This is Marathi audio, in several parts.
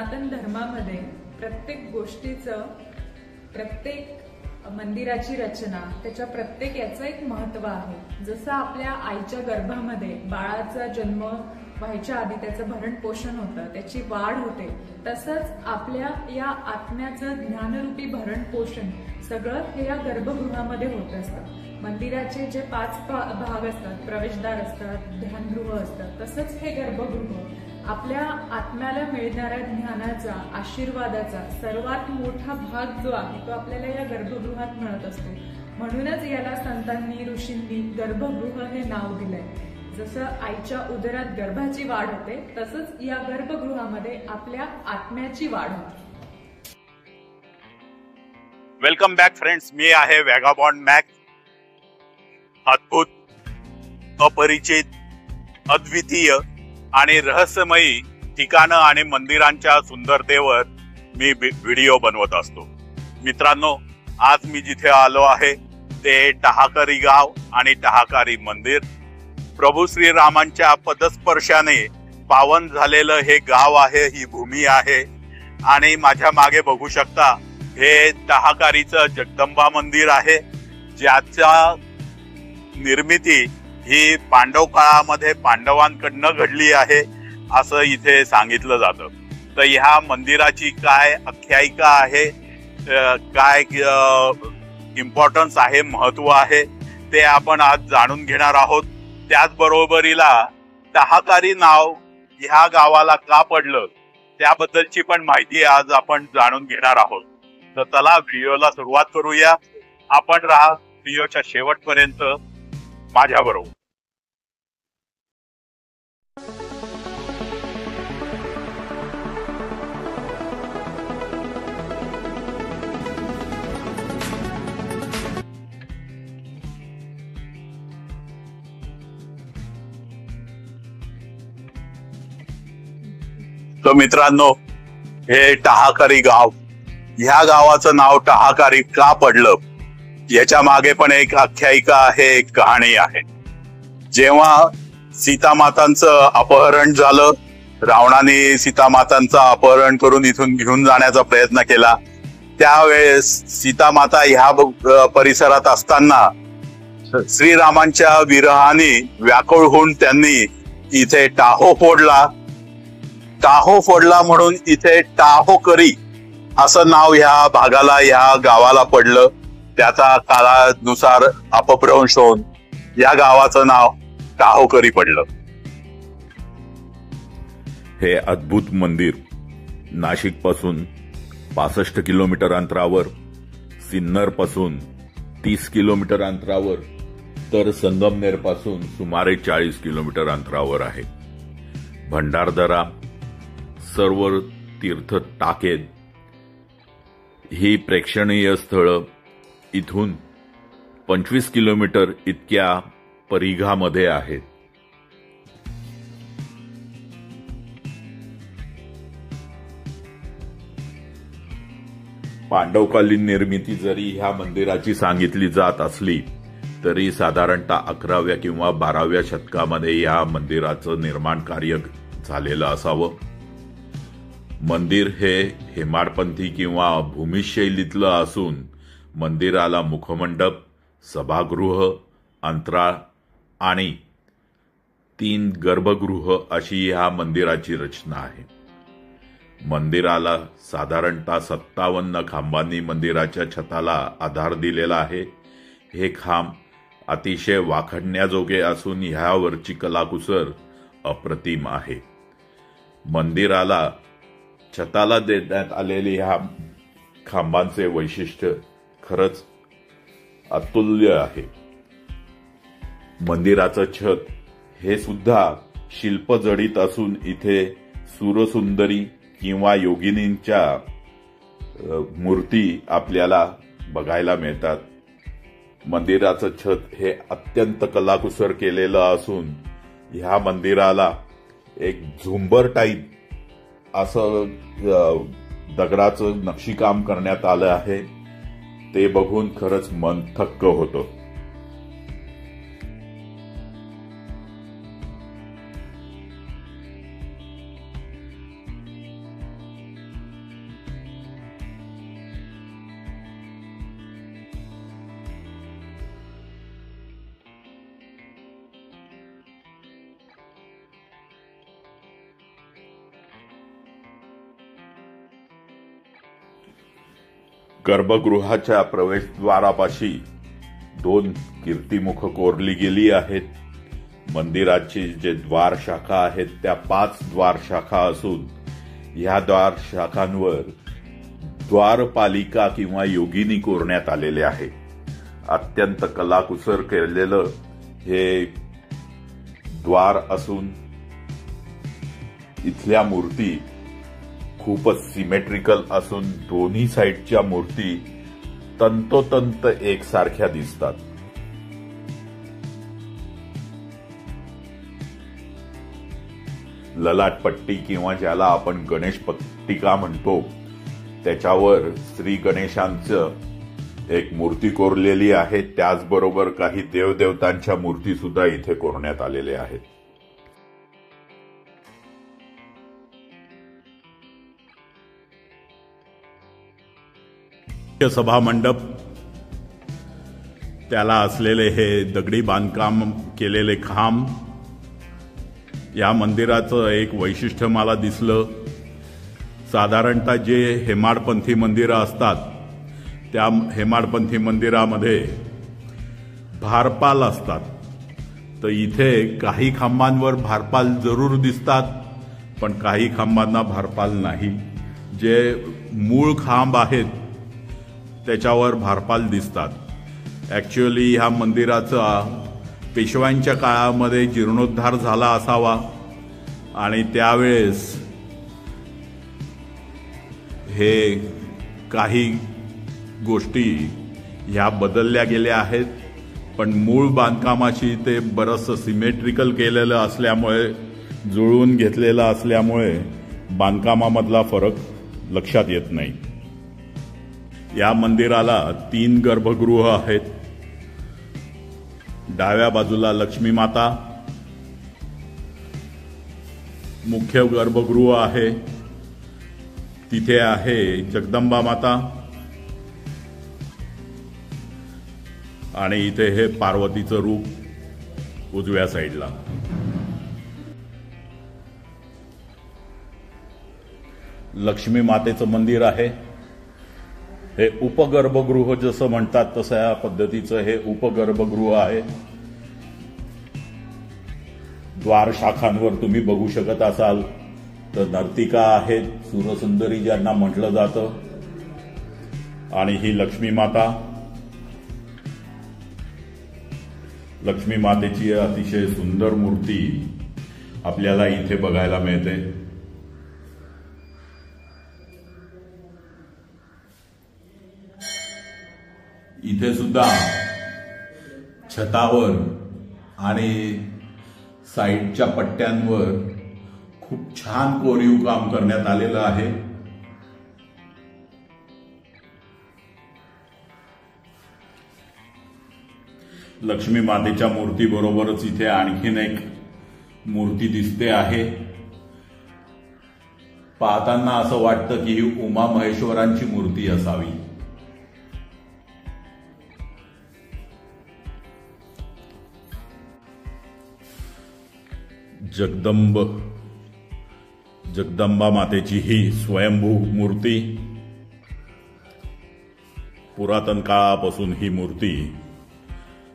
सनातन धर्मामध्ये प्रत्येक गोष्टीचं, प्रत्येक मंदिराची रचना, त्याच्या प्रत्येक याचं एक महत्व आहे। जसं आपल्या आईच्या गर्भामध्ये बाळाचा जन्म व्हायच्या आधी त्याचं भरण पोषण होतं, त्याची वाढ होते, तसंच आपल्या या आत्म्याचं ज्ञानरूपी भरण पोषण सगळं हे या गर्भगृहामध्ये होत असतं। मंदिराचे जे 5 भाग असतात, प्रवेशद्वार असतात, ध्यानगृह असतात, तसंच हे गर्भगृह आपल्या आत्म्याला मिळणाऱ्या ज्ञानाचा, आशीर्वादाचा सर्वात मोठा भाग जो आहे तो आपल्याला या गर्भगृहात मिळत असतो। म्हणूनच याला संतांनी, ऋषींनी गर्भगृह हे नाव दिलंय। जसं आईच्या उदरात गर्भाची वाढ होते, तसंच या गर्भगृहामध्ये आपल्या आत्म्याची वाढ होते। वेलकम बॅक फ्रेंड्स, मी आहे व्हॅगाबॉन्ड मॅक्स। अद्भुत, अपरिचित, अद्वितीय आणि रहस्यमयी ठिकाणं आणि मंदिरांच्या सुंदरतेवर मी व्हिडिओ बनवत असतो। मित्रांनो, आज मी जिथे आलो आहे ते टहाकरी गाव आणि टहाकरी मंदिर। प्रभू श्रीरामांच्या पदस्पर्शाने पावन झालेलं हे गाव आहे, ही भूमी आहे। आणि माझ्या मागे बघू शकता हे टहाकारीचं जगदंबा मंदिर आहे, ज्याच्या निर्मिती ही पांडव काळामध्ये पांडवांकडनं घडली आहे असं इथे सांगितलं जातं। तर ह्या मंदिराची काय आख्यायिका आहे, काय इम्पॉर्टन्स आहे, महत्व आहे, ते आपण आज जाणून घेणार आहोत। त्याचबरोबरीला टहाकारी नाव ह्या गावाला का पडलं त्याबद्दलची पण माहिती आज आपण जाणून घेणार आहोत। तर चला व्हिडिओला सुरुवात करूया। आपण राहा व्हिडिओच्या शेवटपर्यंत माझ्या बरोबर। तर मित्रांनो, हे टहाकरी गाव, ह्या गावाचं नाव टहाकरी का पडलं याच्या मागे पण एक आख्यायिका आहे, एक कहाणी आहे। जेव्हा सीतामातांचं अपहरण झालं, रावणाने सीतामातांचं अपहरण करून इथून घेऊन जाण्याचा प्रयत्न केला, त्यावेळेस सीतामाता ह्या परिसरात असताना श्रीरामांच्या विरहाने व्याकुळ होऊन त्यांनी इथे टाहो फोडला। टाहो फोडला म्हणून इथे टाहोकरी असं नाव ह्या भागाला, ह्या गावाला पडलं। त्याचा काळानुसार अपभ्रंश होऊन या गावाचं नाव टाहोकरी पडलं। हे अद्भुत मंदिर नाशिक पासून 65 किलोमीटर अंतरावर, सिन्नर पासून 30 किलोमीटर अंतरावर, तर संगमनेर पासून सुमारे 40 किलोमीटर अंतरावर आहे। भंडारदरा, सर्व तीर्थ टाकेद ही प्रेक्षणीय स्थळं इथून 25 किलोमीटर इतक्या परिघामध्ये आहेत। पांडवकालीन निर्मिती जरी ह्या मंदिराची सांगितली जात असली तरी साधारणतः 11व्या किंवा 12व्या शतकामध्ये या मंदिराचं निर्माण कार्य झालेलं असावं। मंदिर हे हेमाडपंथी किंवा भूमिशैलीतलं असून मंदिराला मुखमंडप, सभागृह, अंतराळ आणि 3 गर्भगृह अशी ह्या मंदिराची रचना आहे। मंदिराला साधारणतः 57 खांबांनी मंदिराच्या छताला आधार दिलेला आहे। हे खांब अतिशय वाखाणण्याजोगे असून ह्यावरची कलाकुसर अप्रतिम आहे। मंदिराला छताला देण्यात आलेली ह्या खांबांचे वैशिष्ट्य खरंच अतुल्य आहे। मंदिराचं छत हे सुद्धा शिल्पजडित असून इथे सूरसुंदरी किंवा योगिनींच्या मूर्ती आपल्याला बघायला मिळतात। मंदिराचं छत हे अत्यंत कलाकुसर केलेलं असून ह्या मंदिराला एक झुंबर टाईप असं दगडाचं नक्षीकाम करण्यात आलं आहे। ते बघून खरंच मन थक्क होतं। गर्भगृहाच्या प्रवेशद्वारापाशी 2 कीर्तिमुख कोरली गेली आहेत. मंदिराची जे द्वार शाखा आहेत त्या 5 द्वार शाखा असून ह्या द्वार शाखांवर द्वारपालिका किंवा योगिनी कोरण्यात आलेले आहे. अत्यंत कलाकुसर केलेलं हे द्वार असून इथल्या मूर्ती खूपच सिमेट्रिकल असून दोन्ही साइडच्या मूर्ती तंतोतंत एकसारख्या दिसतात. ललाटपट्टी किंवा ज्याला आपण गणेश पट्टिका म्हणतो त्याच्यावर श्री गणेशांचं एक मूर्ती कोरलेली आहे. त्याचबरोबर काही देवदेवतांच्या मूर्ती सुद्धा इथे कोरण्यात आलेल्या आहेत. सभा मंडप, त्याला असलेले हे दगडी बांधकाम केलेले खांब, या मंदिराचं एक वैशिष्ट्य मला दिसलं. साधारणतः जे हेमाडपंथी मंदिरं असतात त्या हेमाडपंथी मंदिरामध्ये भारपाल असतात, तर इथे काही खांबांवर भारपाल जरूर दिसतात पण काही खांबांना भारपाल नाही. जे मूळ खांब आहेत त्याच्यावर भारपाल दिसतात. ॲक्च्युअली ह्या मंदिराचा पेशव्यांच्या काळामध्ये जीर्णोद्धार झाला असावा आणि त्यावेळेस हे काही गोष्टी ह्या बदलल्या गेल्या आहेत, पण मूळ बांधकामाशी ते बरंचसं सिमेट्रिकल केलेलं असल्यामुळे, जुळवून घेतलेलं असल्यामुळे बांधकामामधला फरक लक्षात येत नाही. या मंदिराला 3 गर्भगृह आहेत. डाव्या बाजूला लक्ष्मी माता, मुख्य गर्भगृह आहे, तिथे आहे जगदंबा माता आणि इथे हे पार्वतीचं रूप उजव्या साईडला. लक्ष्मी मातेचं मंदिर आहे. हे उपगर्भगृह जसं म्हणतात तसं या पद्धतीचं हे उपगर्भगृह आहे. द्वार शाखांवर तुम्ही बघू शकत असाल तर नर्तिका आहेत, सुरसुंदरी ज्यांना म्हटलं जातं, आणि ही लक्ष्मी माता. लक्ष्मी मातेची अतिशय सुंदर मूर्ती आपल्याला इथे बघायला मिळते. इथे सुद्धा छतावर आणि साईडच्या पट्ट्यांवर खूप छान कोरीव काम करण्यात आलेलं आहे. लक्ष्मी मातेच्या मूर्तीबरोबरच इथे आणखीन एक मूर्ती दिसते आहे. पाहताना असं वाटतं की ही उमा महेश्वरांची मूर्ती असावी. जगदंबा मातेची ही स्वयंभू मूर्ती. पुरातन काळापासून ही मूर्ती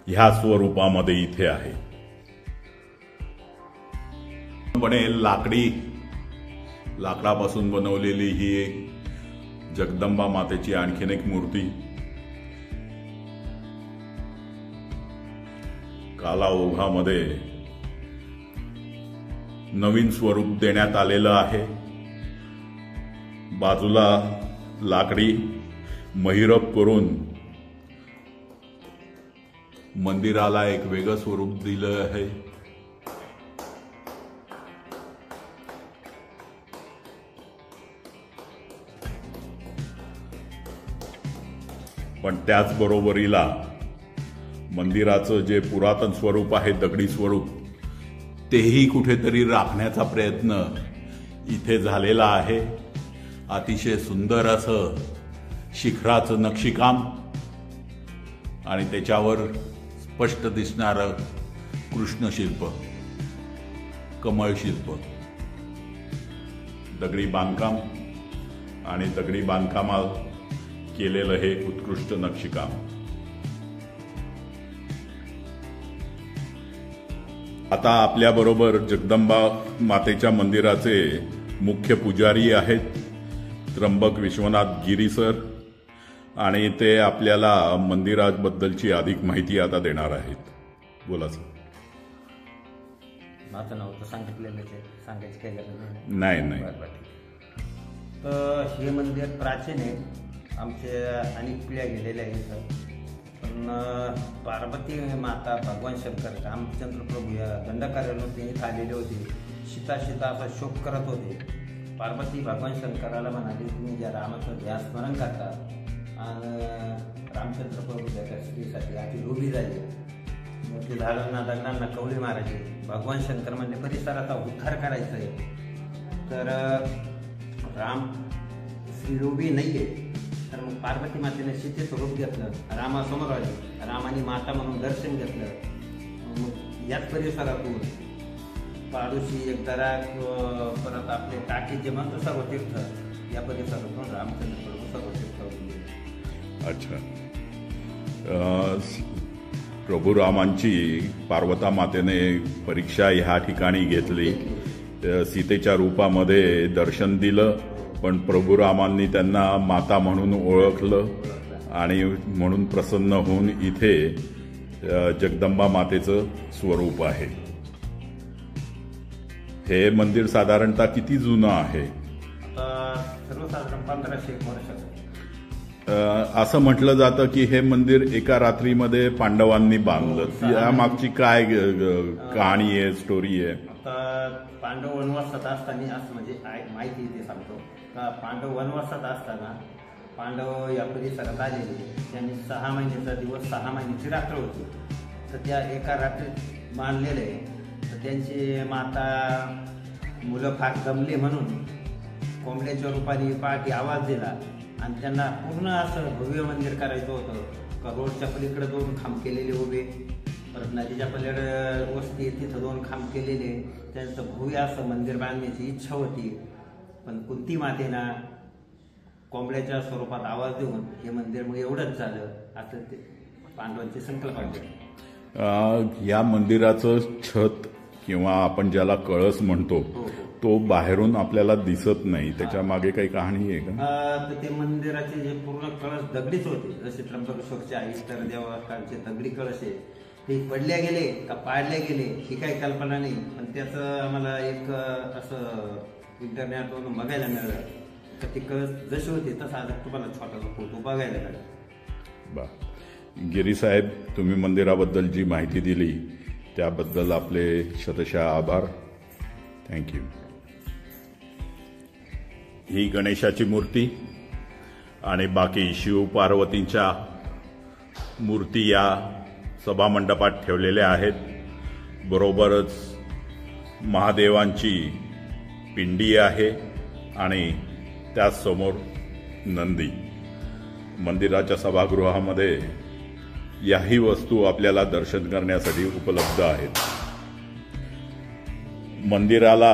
ह्या स्वरूपामध्ये इथे आहे. लाकडापासून बनवलेली ही एक जगदंबा मातेची आणखीन एक मूर्ती. कालाओघामध्ये नवीन स्वरूप देण्यात आलेलं आहे. बाजूला लाकडी महिरप करून मंदिराला एक वेगळं स्वरूप दिलं आहे. पण त्याचबरोबरीला मंदिराचं जे पुरातन स्वरूप आहे, दगडी स्वरूप, तेही कुठेतरी राखण्याचा प्रयत्न इथे झालेला आहे. अतिशय सुंदर असं शिखराचं नक्षीकाम आणि त्याच्यावर स्पष्ट दिसणारं कृष्णशिल्प, कमळ शिल्प, दगडी बांधकाम आणि दगडी बांधकामात केलेलं हे उत्कृष्ट नक्षीकाम. आता आपल्या बरोबर जगदंबा मातेच्या मंदिराचे मुख्य पुजारी आहेत त्र्यंबक विश्वनाथ गिरी सर, आणि ते आपल्याला मंदिराबद्दलची अधिक माहिती आता देणार आहेत. बोला सर. माझं नाव तर सांगायचं काही नाही. तर हे मंदिर प्राचीन आहे, आमचे अनेक पिढ्या गेलेल्या आहेत. पण पार्वती माता, भगवान शंकर, रामचंद्र प्रभू या दंडकारण्यांवर ते इथं आलेले होते. सीता असा शोक करत होते. पार्वती भगवान शंकराला म्हणाली, तुम्ही ज्या रामाचं ध्यान स्मरण करता आणि रामचंद्र प्रभू त्या स्त्रीसाठी अति लोभी झाली. मग ते झाडांना दगडांना कवळी मारायचे. भगवान शंकर म्हणजे परिसराचा उद्धार करायचा आहे. तर राम श्रीलोभी नाही आहे, तर मग पार्वती मातेने सीतेचं रूप घेतलं, रामासमोर आली, रामाने माता म्हणून दर्शन घेतलं. मग याच परिसरातून पाडोशी एक दरा, परत आपले टाकी जे म्हणतो सर्वतीर्थ, या परिसरातून रामचंद्र प्रभू सर्वतीर्थ होते. अच्छा. प्रभू रामांची पार्वता मातेने परीक्षा ह्या ठिकाणी घेतली. सीतेच्या रूपामध्ये दर्शन दिलं, पण प्रभू रामांनी त्यांना माता म्हणून ओळखलं आणि म्हणून प्रसन्न होऊन इथे जगदंबा मातेचं स्वरूप आहे. हे मंदिर साधारणतः किती जुनं आहे? सर्वसाधारण 1500 वर्षाचं. असं म्हटलं जातं की हे मंदिर एका रात्रीमध्ये पांडवांनी बांधलं. या मागची काय कहाणी आहे, स्टोरी आहे? आता पांडव वनवासात असताना, असं म्हणजे माहिती ते सांगतो का, पांडव वनवासात असताना पांडव या परिसरात आलेले. त्यांनी 6 महिन्याचा दिवस, 6 महिन्याची रात्र होती. तर त्या एका रात्रीत बांधलेले. तर त्यांची माता, मुलं फार दमले म्हणून कोंबड्याच्या रूपाने पहाटे आवाज दिला आणि त्यांना पूर्ण असं भव्य मंदिर करायचं होतं. का रोडच्या पलीकडे 2 खांब केलेले उभे, परत नदीच्या पलीकडे वस्ती तिथं 2 खांब केलेले. त्यांचं भव्य असं मंदिर बांधण्याची इच्छा होती. पण कुंती मातेना कोंबड्याच्या स्वरूपात आवाज देऊन हे मंदिर मग एवढंच झालं, असं ते पांडवांची संकल्पना केली. या मंदिराचं छत किंवा आपण ज्याला कळस म्हणतो, तो बाहेरून आपल्याला दिसत नाही. त्याच्या मागे काही कहाणी आहे का? तर ते मंदिराचे जे पूर्ण कळस दगडीच होते. जसे त्र्यंबकेश्वरचे आई तर देवाचे दगडी कळस आहे, ते पडल्या गेले का पाडल्या गेले ही काही कल्पना नाही. पण त्याचं आम्हाला एक असं इंटरनेटवरून बघायला मिळालं तर ते कळस जसे होते तसा आज तुम्हाला छोटासा फोटो बघायला मिळाला. गिरी साहेब, तुम्ही मंदिराबद्दल जी माहिती दिली त्याबद्दल आपले शतशः आभार. थँक्यू. ही गणेशाची मूर्ती आणि बाकी शिवपार्वतींच्या मूर्ती या सभामंडपात ठेवलेल्या आहेत. बरोबरच महादेवांची पिंडी आहे आणि त्याचसमोर नंदी. मंदिराच्या सभागृहामध्ये याही वस्तू आपल्याला दर्शन करण्यासाठी उपलब्ध आहेत. मंदिराला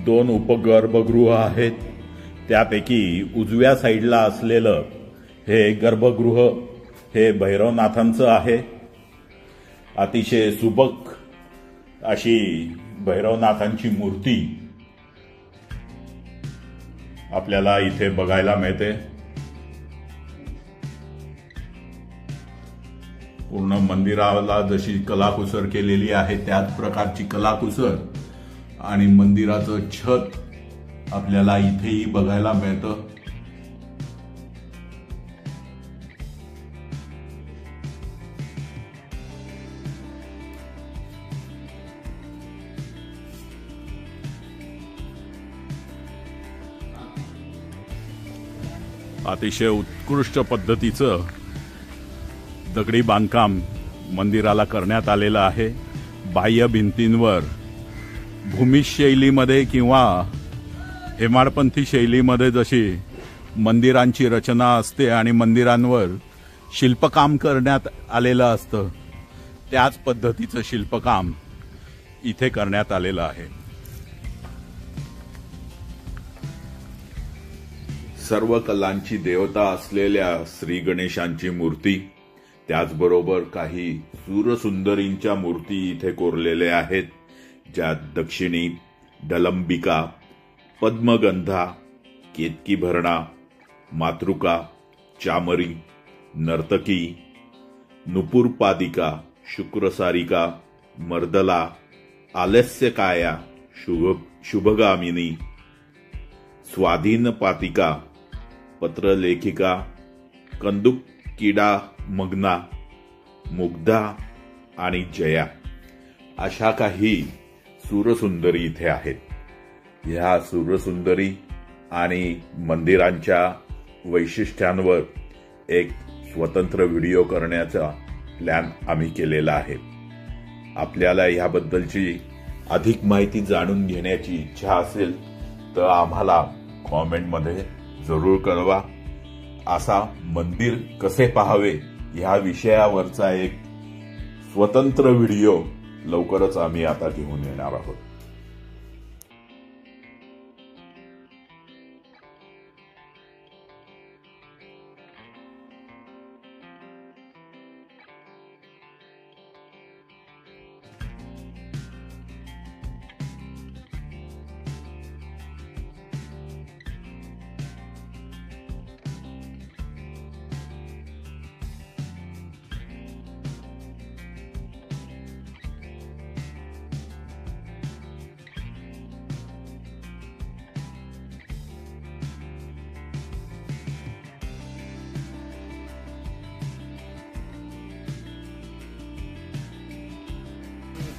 2 उपगर्भगृह आहेत. त्यापैकी उजव्या साईडला असलेलं हे गर्भगृह हे भैरवनाथांचं आहे. अतिशय सुबक अशी भैरवनाथांची मूर्ती आपल्याला इथे बघायला मिळते. पूर्ण मंदिराला जशी कलाकुसर केलेली आहे त्याच प्रकारची कलाकुसर आणि मंदिराचं छत आपल्याला इथेही बघायला मिळतं. अतिशय उत्कृष्ट पद्धतीचं दगडी बांधकाम मंदिराला करण्यात आलेलं आहे. बाह्य भिंतींवर भूमिश शैलीमध्ये किंवा हेमाडपंथी शैलीमध्ये जशी मंदिरांची रचना असते आणि मंदिरांवर शिल्पकाम करण्यात आलेलं असतं, त्याच पद्धतीचं शिल्पकाम इथे करण्यात आलेलं आहे. सर्व कलांची देवता असलेल्या श्री गणेशांची मूर्ती, त्याचबरोबर काही सूरसुंदरींच्या मूर्ती इथे कोरलेल्या आहेत, ज्यात दक्षिणी, डलंबिका, पद्मगंधा, केतकी भरणा, मातृका, चामरी, नर्तकी, नुपुरपादिका, शुक्रसारिका, मर्दला, आलस्यकाया, शुभगामिनी, स्वाधीनपातिका, पत्रलेखिका, कंदुकिडा मग्ना, मुग्धा आणि जया अशा काही सूरसुंदरी इथे आहेत. ह्या सूरसुंदरी आणि मंदिरांच्या वैशिष्ट्यांवर एक स्वतंत्र व्हिडिओ करण्याचा प्लॅन आम्ही केलेला आहे. आपल्याला ह्याबद्दलची अधिक माहिती जाणून घेण्याची इच्छा असेल तर आम्हाला कॉमेंटमध्ये जरूर कळवा. असा मंदिर कसे पाहावे ह्या विषयावरचा एक स्वतंत्र व्हिडिओ लवकरच आम्ही आता घेऊन येणार आहोत.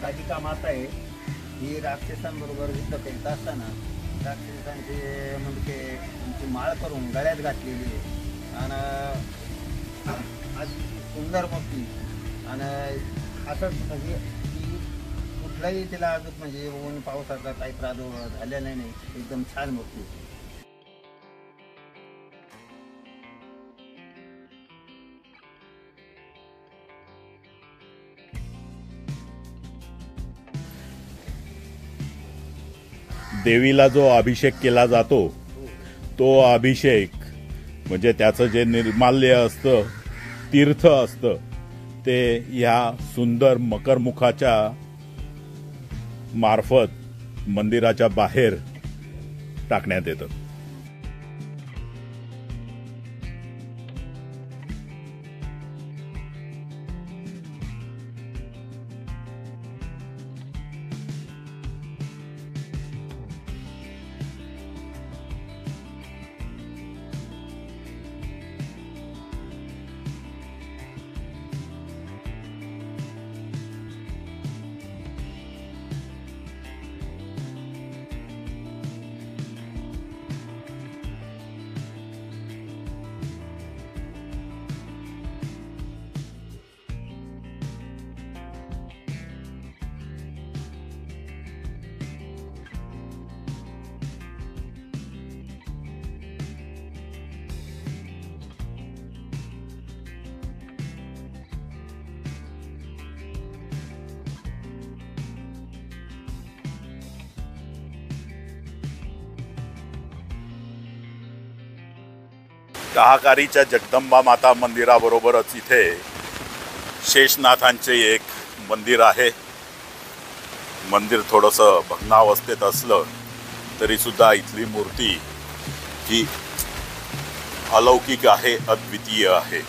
कालिका माता आहे, ही राक्षसांबरोबर युद्ध करीत असताना राक्षसांचे म्हणजे त्यांची माळ करून गळ्यात घातलेली आहे आणि सुंदर मूर्ती. आणि असंच म्हणजे की कुठलाही तिला अजून म्हणजे ऊन पावसाचा काही प्रादुर्भाव झालेला नाही, एकदम छान मूर्ती. देवीला जो अभिषेक केला जातो तो अभिषेक म्हणजे त्याचं जे निर्माल्य असतं, तीर्थ असतं, ते ह्या सुंदर मकरमुखाच्या मार्फत मंदिराच्या बाहेर टाकण्यात येतं. कहाकारीच्या जगदंबा माता मंदिराबरोबरच इथे शेषनाथांचे एक मंदिर आहे. मंदिर थोडंसं भग्नावस्थेत असलं तरी सुद्धा इथली मूर्ती ही अलौकिक आहे, अद्वितीय आहे.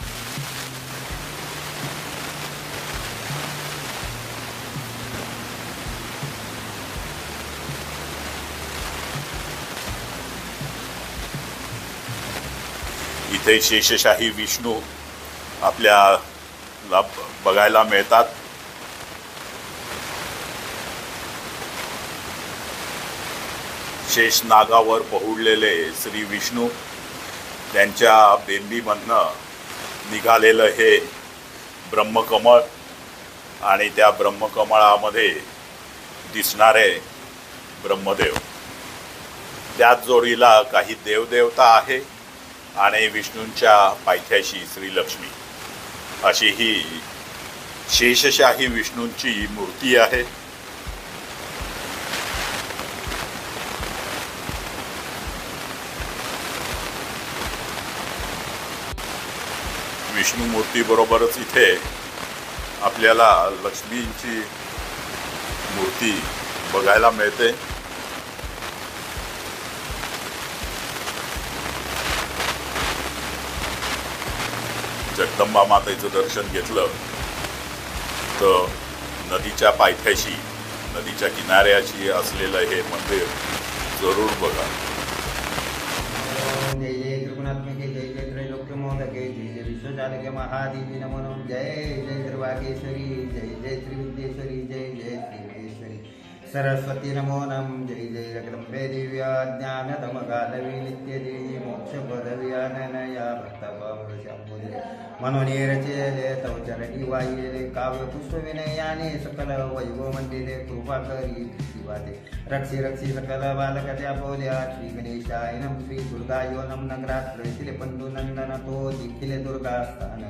इथे शेषशाही विष्णू आपल्याला बघायला मिळतात. शेष नागावर पहुडलेले श्री विष्णू, त्यांच्या बेंबीमधनं निघालेलं हे ब्रह्मकमळ आणि त्या ब्रह्मकमळामध्ये दिसणारे ब्रह्मदेव, त्याच जोडीला काही देवदेवता आहे आणि विष्णूंच्या पायथ्याशी श्रीलक्ष्मी, अशी ही शेषशाही विष्णूंची मूर्ती आहे. विष्णू मूर्ती बरोबरच इथे आपल्याला लक्ष्मीची मूर्ती बघायला मिळते। जगदंबा मातेचं दर्शन घेतलं तर नदीच्या पायथ्याशी, नदीच्या किनाऱ्याशी असलेलं हे मंदिर जरूर बघा। जय जय त्रिगुणात्मके, जय जय त्रैलोक्य मोदके, जय जय विश्वजालके महादेवी नमो नमः। जय जय सर्वागेश्वरी, जय जय त्रिविद्येश्वरी, जय जय त्रिविद्येश्वरी सरस्वती नमो नमः। जय जय जगदंबे देव्या ज्ञानतमगालवी नित्यदेवी मोक्ष पदव्या नयनया भक्तभावशाम्बुदे मनोनिरचेले तव चरणी वाहिले काव्य पुष्पविनयाने सकल वैभव मंडिले कृपा करी शिवाते रक्षी रक्षी सकल बालकत्या बोल्या श्री गणेशाय नम श्री दुर्गायो नम नगरात प्रयतिले पंडू नंदन तो दिखिले दुर्गा स्थान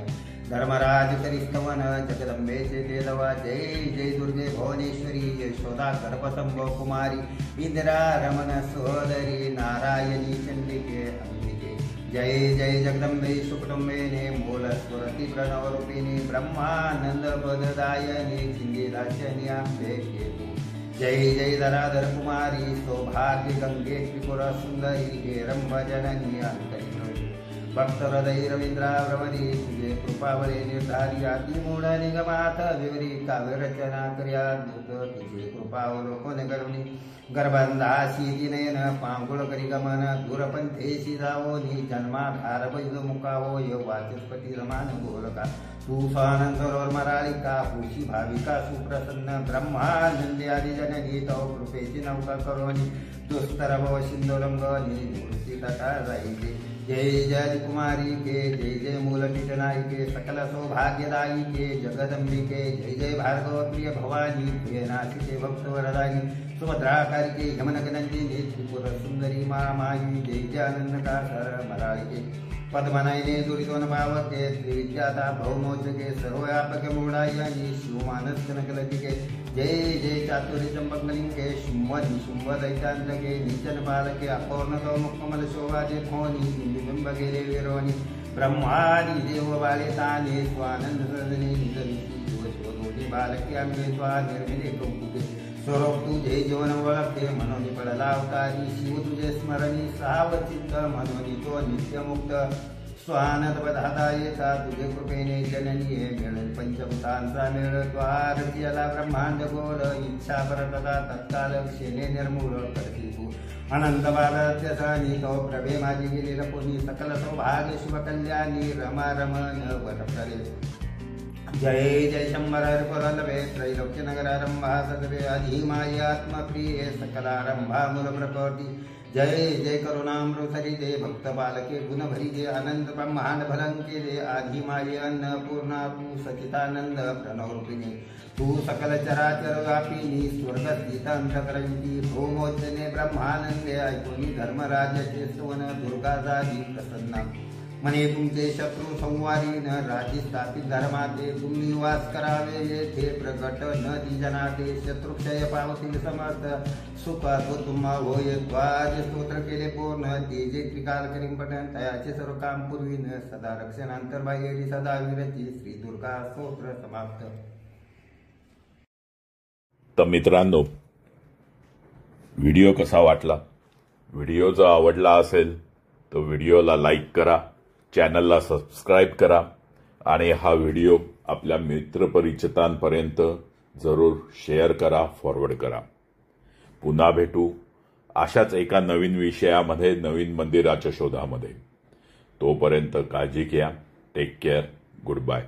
धर्मराज करिस्तवन जगदंबेचे देदवा। जय जय दुर्गे भुवनेश्वरी यशोदा गर्भसंभव कुमारी इंदिरा रमण सोदरी नारायणी चंडिके अंबिके। जय जय जगदंबे सुकुटुंबेने मूल स्वरती प्रणवरूपिणी ब्रह्मानंद पददायनी चिंदिराशनी आंबे केतू। जय जय धराधर कुमारी सौभाग्य गंगे त्रिपुर सुंदरी हेरंब जननी अंतरी भक्त हृदय रवींद्रावरी तुझे कृपावरे निर्धारी आदि मूढ निगमात विवरी काव्य रचना क्रियाद्भुत तुझे कृपावलोकन गरुणी गर्भांधाशी दिनयन पांगुळ करी गमन दूरपंथेशी जावोनी जन्माधार बैज मुकावो य वाचस्पती रमान गोलका तू स्वानंद सरोवर मराळिका हुशी भाविका सुप्रसन्न ब्रह्मानंदी आदि जननी तव कृपेची नौका करोनी दुस्तर भव सिंधुरंगनी निवृत्ती तटा जाईजे। जय जय कुमारी के, जय जय मूलपीठ नायिके सकल सौभाग्यदायी के जगदंबिके। जय जय भार्गव प्रिय भवानी प्रिय नाशिके भक्त वरदायी सुभद्राकारी के यमनगनंदिनी त्रिपुर सुंदरी मामाई। जय जय आनंदकासर मराळिके पद्मनयने दुरितोन पावके त्रिविद्याता भौमोचके सर्वव्यापक मूढायनी शिवमानस कनकलतिके। जय जय चातुर्य चंपकलिंगे शुंभ निशुंभ दैत्यांतके नीचन बालके अपूर्णतो मुखमल शोभाजे फोनी बिंब गेले विरोनी ब्रह्मादि देव बालिताने स्वानंद सदने निजविशी बालके आम्ही स्वानिर्मिले कौतुके स्वरूप तुझे जीवन ओळखते मनोनी पडला अवतारी शिव तुझे स्मरणी सावचित्त मनोनी तो नित्यमुक्त स्वानंद पदाता येता तुझे कृपेने जननी मिळेल पंचभूतांचा मेळ द्वारतीला ब्रह्मांड गोल इच्छा परतता तत्काल क्षेने निर्मूळ करती तू अनंत बालत्यसानी तो प्रभे माझी गेलेला कोणी सकल सौभाग्य शुभ कल्याणी रमा रमण वरप्रले। जय जय शंभर परलभे त्रैलोक्य नगरारंभा सदवे अधिमायात्मप्रिय सकलारंभा मूल प्रकोटी। जय जय करुणामृतरी दे भक्त बालके गुण भरी दे अनंत ब्रह्मांड भलंके दे आधिमाय अन्नपूर्णा तू सचितानंद प्रणवरूपिणी तू सकल चराचर व्यापिनी स्वर्गस्थित अंतकरविती भौमोच्चने ब्रह्मानंदे ऐकोनी धर्मराजाचे स्तवन दुर्गा जागी प्रसन्ना म्हणे तुमचे शत्रू संवारी न राजी स्थापित धर्माते तुम्ही वास करावे येथे प्रकट न दिजनाते शत्रुक्षय पावतील समर्थ सुखात तुम्हा होय द्वाज स्तोत्र केले पूर्ण तेजे त्रिकाल करीम पठण तयाचे सर्व काम पूर्वी न सदा रक्षणांतर बाहेरी सदा विरची श्री दुर्गा स्तोत्र समाप्त। तर मित्रांनो, व्हिडिओ कसा वाटला? व्हिडिओ जर आवडला असेल तर व्हिडिओला लाईक करा, चॅनलला सबस्क्राईब करा आणि हा व्हिडिओ आपल्या मित्रपरिचितांपर्यंत जरूर शेअर करा, फॉरवर्ड करा। पुन्हा भेटू अशाच एका नवीन विषयामध्ये, नवीन मंदिराच्या शोधामध्ये। तोपर्यंत काळजी घ्या। Take care. Good bye.